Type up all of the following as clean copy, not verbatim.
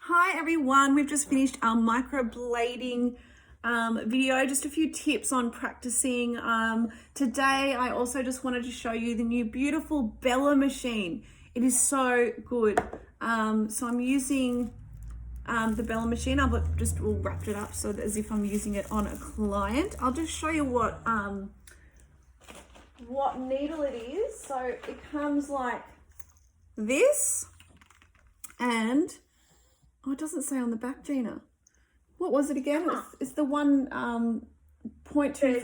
Hi everyone, we've just finished our microblading video, just a few tips on practicing. Today I also just wanted to show you the new beautiful Bellar machine. It is so good. So I'm using the Bellar machine. I've just all wrapped it up so that as if I'm using it on a client. I'll just show you what needle it is. So it comes like this, and oh, it doesn't say on the back, Gina. What was it again? It's the one 0.25?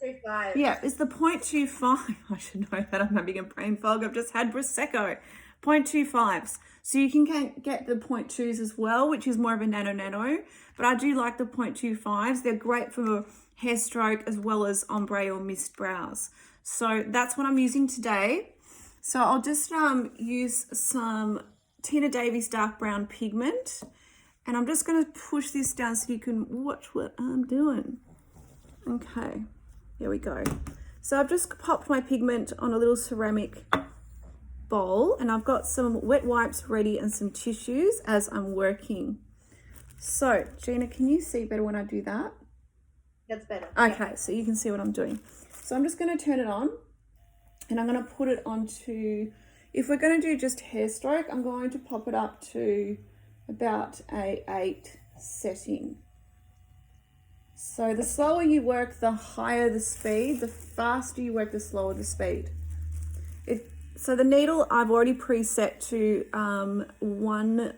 0.25. Yeah, it's the 0.25. I should know that. I'm having a brain fog. I've just had Prosecco. 0.25s. So you can get the 0.2s as well, which is more of a nano. But I do like the 0.25s. They're great for hair stroke as well as ombre or mist brows. So that's what I'm using today. So I'll just use some Tina Davies dark brown pigment, and I'm just going to push this down so you can watch what I'm doing. Okay, there we go. So I've just popped my pigment on a little ceramic bowl, and I've got some wet wipes ready and some tissues as I'm working. So Gina, can you see better when I do that? That's better. Okay, so you can see what I'm doing. So I'm just going to turn it on, and I'm going to put it onto, if we're going to do just hair stroke, I'm going to pop it up to about a 8 setting. So the slower you work, the higher the speed. The faster you work, the slower the speed. So the needle I've already preset to 1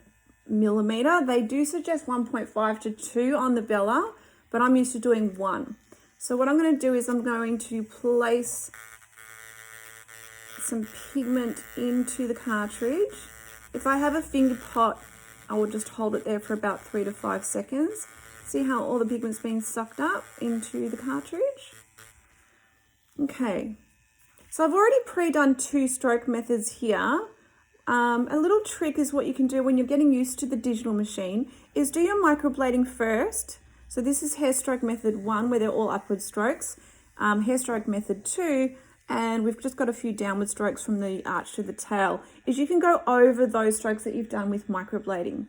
millimeter. They do suggest 1.5 to 2 on the Bellar, but I'm used to doing 1. So what I'm going to do is I'm going to place some pigment into the cartridge. If I have a finger pot, I will just hold it there for about 3 to 5 seconds. See how all the pigment's being sucked up into the cartridge? Okay, so I've already pre-done 2 stroke methods here. A little trick is what you can do when you're getting used to the digital machine is do your microblading first. So this is hair stroke method 1, where they're all upward strokes. Hair stroke method 2, and we've just got a few downward strokes from the arch to the tail, is you can go over those strokes that you've done with microblading.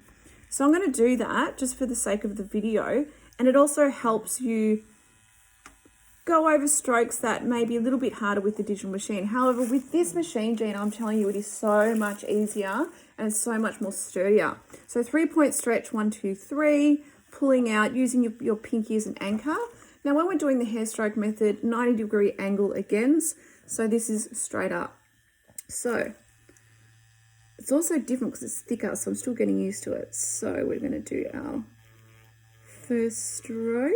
So I'm going to do that just for the sake of the video, and it also helps you go over strokes that may be a little bit harder with the digital machine. However, with this machine, Gina, I'm telling you, it is so much easier and it's so much more sturdier. So 3-point stretch, 1, 2, 3, pulling out, using your pinky as an anchor. Now, when we're doing the hair stroke method, 90-degree angle again. So this is straight up. So it's also different because it's thicker, so I'm still getting used to it. So we're going to do our first stroke.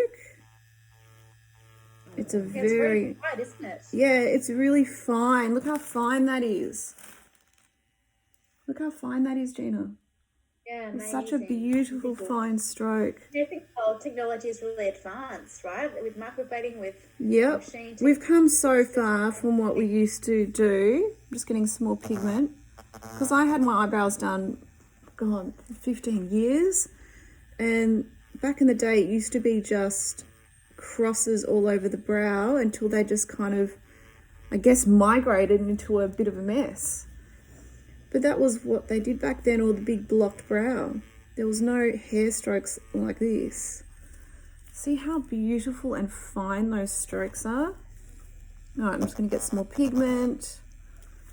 It's a very fine, isn't it? Yeah, it's really fine. Look how fine that is. Look how fine that is, Gina. Yeah, it's such a beautiful fine stroke. I think technology is really advanced, right? With microblading, with machine. We've come so far from what we used to do. I'm just getting some more pigment because I had my eyebrows done, God, 15 years, and back in the day it used to be just crosses all over the brow until they just kind of, I guess, migrated into a bit of a mess. But that was what they did back then, or the big blocked brow. There was no hair strokes like this. See how beautiful and fine those strokes are? All right, I'm just going to get some more pigment.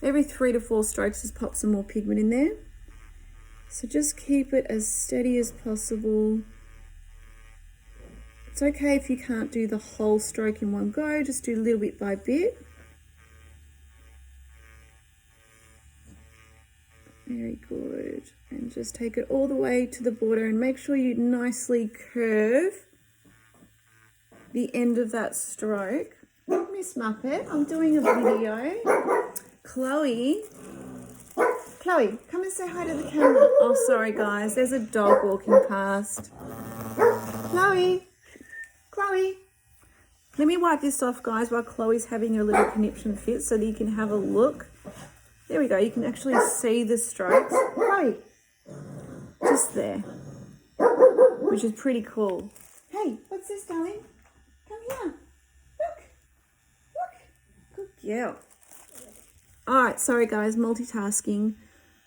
Every 3 to 4 strokes, just pop some more pigment in there. So just keep it as steady as possible. It's okay if you can't do the whole stroke in one go, just do a little bit by bit. Very good. And just take it all the way to the border and make sure you nicely curve the end of that stroke. Miss Muppet, I'm doing a video. Chloe, come and say hi to the camera. Oh, sorry guys, there's a dog walking past. Chloe, let me wipe this off, guys, while Chloe's having a little conniption fit so that you can have a look. There we go, you can actually see the strokes. Chloe, just there, which is pretty cool. Hey, what's this, darling? Come here. Look. Good girl. All right, sorry guys, multitasking.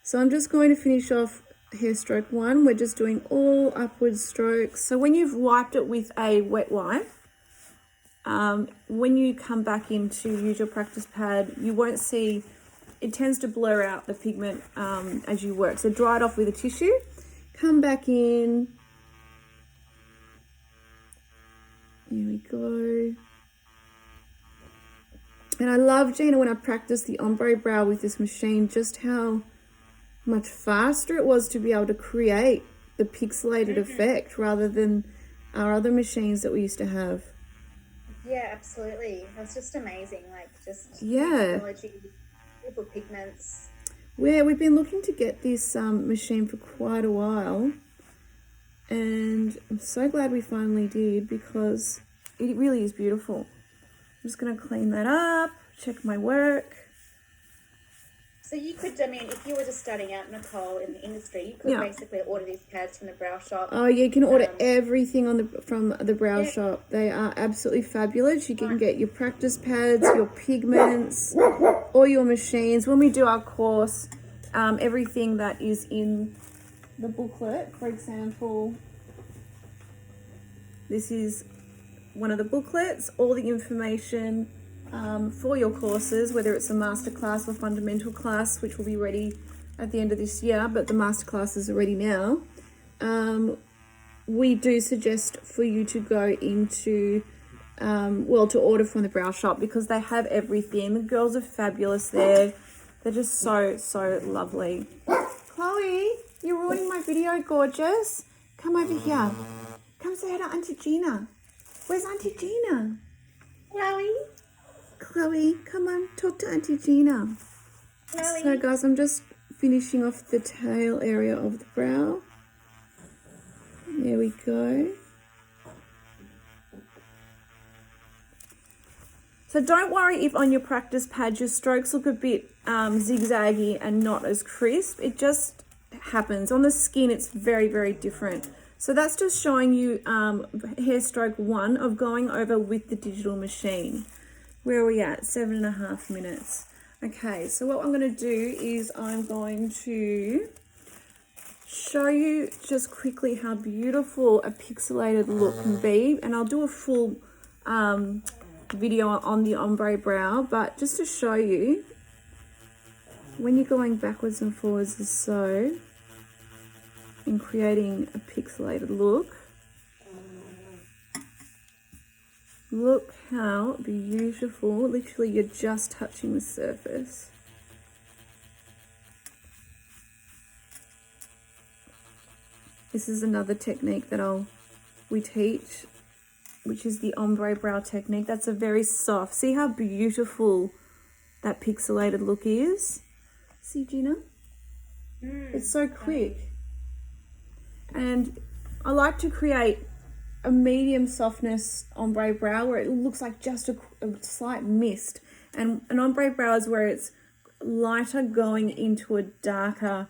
So I'm just going to finish off hair stroke 1. We're just doing all upward strokes. So when you've wiped it with a wet wipe, when you come back in to use your practice pad, you won't see, it tends to blur out the pigment as you work. So dry it off with a tissue, come back in. Here we go. And I love, Gina, when I practiced the ombre brow with this machine, just how much faster it was to be able to create the pixelated effect rather than our other machines that we used to have. Yeah, absolutely. That's just amazing. Like, just technology, beautiful pigments. We've been looking to get this machine for quite a while, and I'm so glad we finally did because it really is beautiful. I'm just going to clean that up, check my work. So you could, I mean, if you were just starting out, Nicole, in the industry, you could basically order these pads from the brow shop. Oh, yeah, you can order everything from the brow shop. They are absolutely fabulous. You can get your practice pads, your pigments, all your machines. When we do our course, everything that is in the booklet, for example, this is one of the booklets, all the information for your courses, whether it's a master class or fundamental class, which will be ready at the end of this year, but the master classes are ready now. We do suggest for you to go into, to order from the brow shop because they have everything. The girls are fabulous there. They're just so, so lovely. Chloe, you're ruining my video, gorgeous. Come over here. Come say hi to Auntie Gina. Where's Auntie Gina? Chloe, come on, talk to Auntie Gina. Chloe. So guys, I'm just finishing off the tail area of the brow. There we go. So don't worry if on your practice pad your strokes look a bit zigzaggy and not as crisp. It just happens. On the skin, it's very, very different. So that's just showing you hair stroke 1 of going over with the digital machine. Where are we at? 7.5 minutes. Okay, so what I'm going to do is I'm going to show you just quickly how beautiful a pixelated look can be. And I'll do a full video on the ombre brow, but just to show you, when you're going backwards and forwards as so, in creating a pixelated look. Look how beautiful, literally you're just touching the surface. This is another technique that we teach, which is the ombre brow technique. That's a very soft, see how beautiful that pixelated look is? See, Gina? It's so quick. And I like to create a medium softness ombre brow where it looks like just a slight mist. And an ombre brow is where it's lighter going into a darker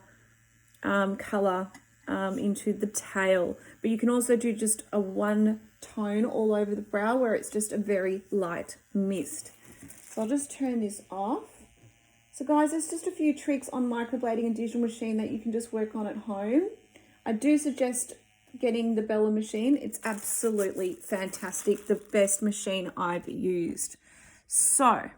colour into the tail. But you can also do just a one tone all over the brow where it's just a very light mist. So I'll just turn this off. So guys, there's just a few tricks on microblading and digital machine that you can just work on at home. I do suggest getting the Bellar machine. It's absolutely fantastic. The best machine I've used. So,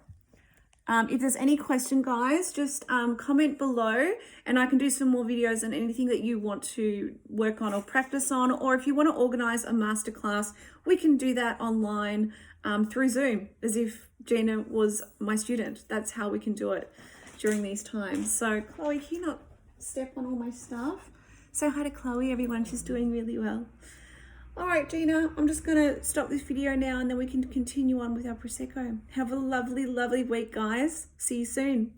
if there's any question, guys, just comment below and I can do some more videos on anything that you want to work on or practice on. Or if you want to organize a masterclass, we can do that online through Zoom, as if Gina was my student. That's how we can do it during these times. So, Chloe, can you not step on all my stuff? Say hi to Chloe, everyone. She's doing really well. All right, Gina, I'm just going to stop this video now and then we can continue on with our Prosecco. Have a lovely, lovely week, guys. See you soon.